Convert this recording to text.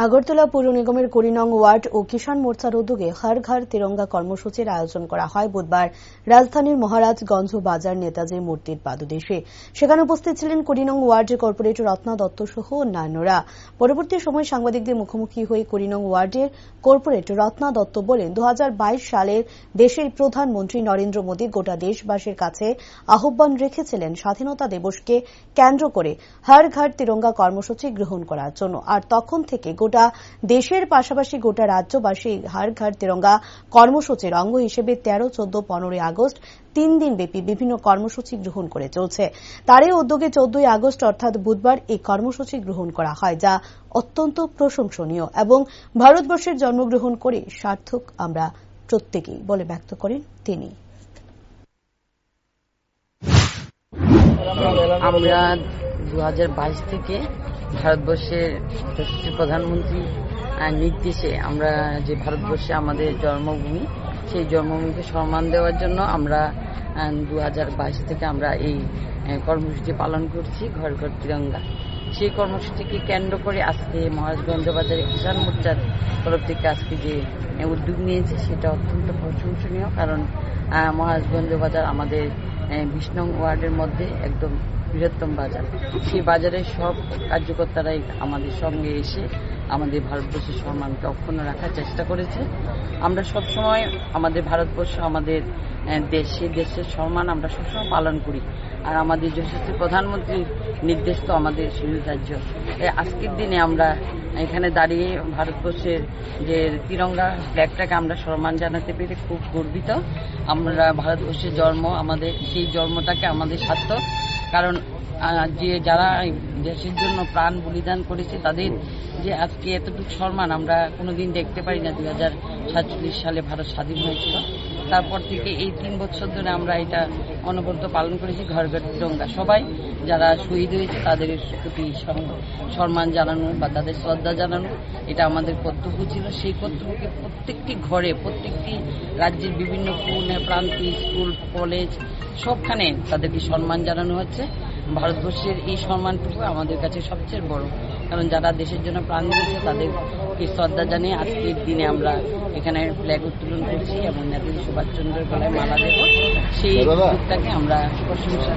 আগরতলা পৌর নিগমের ২০ নং ওয়ার্ড ও কিষাণ মোর্চার উদ্যোগে হর ঘর তিরঙ্গা কর্মসূচির আয়োজন করা হয় বুধবার রাজধানীর মহারাজগঞ্জ বাজার নেতাজির মূর্তির পাদদেশে। সেখানে উপস্থিত ছিলেন ২০ নং ওয়ার্ডের কর্পোরেটর রত্না দত্ত সহ অন্যান্যরা। পরবর্তী সময় সাংবাদিকদের মুখোমুখি হয়ে ২০ নং ওয়ার্ডের কর্পোরেটর রত্না দত্ত বলেন, ২০২২ সালের দেশের প্রধানমন্ত্রী নরেন্দ্র মোদী গোটা দেশবাসীর কাছে আহ্বান রেখেছিলেন স্বাধীনতা দিবসকে কেন্দ্র করে হর ঘর তিরঙ্গা কর্মসূচি গ্রহণ করার জন্য। আর তখন থেকে গোটা দেশের পাশাপাশি গোটা রাজ্যবাসী হর ঘর তিরঙ্গা কর্মসূচির অঙ্গ হিসেবে ১৩, ১৪, ১৫ আগস্ট ৩ দিন ব্যাপী বিভিন্ন কর্মসূচি গ্রহণ করে চলছে। তারই উদ্যোগে ১৪ আগস্ট অর্থাৎ বুধবার এই কর্মসূচি গ্রহণ করা হয়, যা অত্যন্ত প্রশংসনীয় এবং ভারতবর্ষের জন্মগ্রহণ করে সার্থক আমরা প্রত্যেকেই বলে ব্যক্ত করেন তিনি। আমরা ২০২২ থেকে ভারতবর্ষের প্রধানমন্ত্রী নির্দেশে আমরা যে ভারতবর্ষে আমাদের জন্মভূমি, সেই জন্মভূমিকে সম্মান দেওয়ার জন্য আমরা ২০২২ থেকে আমরা এই কর্মসূচি পালন করছি, ঘর ঘর তিরঙ্গা। সেই কর্মসূচিকে কেন্দ্র করে আজকে মহারাজগঞ্জ বাজারে কিষাণ মোর্চার তরফ থেকে আজকে যে উদ্যোগ নিয়েছে সেটা অত্যন্ত প্রশংসনীয়। কারণ মহারাজগঞ্জ বাজার আমাদের ২০ নং ওয়ার্ডের মধ্যে একদম বৃহত্তম বাজার। সেই বাজারের সব কার্যকর্তারাই আমাদের সঙ্গে এসে আমাদের ভারতবর্ষের সম্মানকে অক্ষুণ্ণ রাখার চেষ্টা করেছে। আমরা সবসময় আমাদের ভারতবর্ষ আমাদের দেশ, সেই দেশের সম্মান আমরা সবসময় পালন করি। আর আমাদের যশস্বী প্রধানমন্ত্রীর নির্দেশ তো আমাদের রাজ্য। আজকের দিনে আমরা এখানে দাঁড়িয়ে ভারতবর্ষের যে তিরঙ্গা ফ্ল্যাগটাকে আমরা সম্মান জানাতে পেরে খুব গর্বিত। আমরা ভারতবর্ষের জন্ম, আমাদের সেই জন্মটাকে আমাদের সার্থক। কারণ যে যারা দেশের জন্য প্রাণ বলিদান করেছে তাদের যে আজকে এতটুকু সম্মান আমরা কোনোদিন দেখতে পারি না। ২০৪৭ সালে ভারত স্বাধীন হয়েছিল, তারপর থেকে এই ৩ বছর ধরে আমরা এটা অনবরত পালন করেছি। ঘর ঘর তিরঙ্গা, সবাই যারা শহীদ হয়েছে তাদের প্রতি সম্মান জানানো বা তাদের শ্রদ্ধা জানানো, এটা আমাদের কর্তব্য ছিল। সেই কর্তব্যকে প্রত্যেকটি ঘরে, প্রত্যেকটি রাজ্যের বিভিন্ন কোণে প্রান্তে, স্কুল, কলেজ সবখানে তাদেরকে সম্মান জানানো হচ্ছে। ভারতবর্ষের এই সম্মানটুকু আমাদের কাছে সবচেয়ে বড়, কারণ যারা দেশের জন্য প্রাণ দিয়েছে তাদেরকে শ্রদ্ধা জানিয়ে আজকের দিনে আমরা এখানে ফ্ল্যাগ উত্তোলন করছি এবং নেতাজি সুভাষচন্দ্রের গলায় মালা দেব। সেই উদ্যোগটাকে আমরা প্রশংসা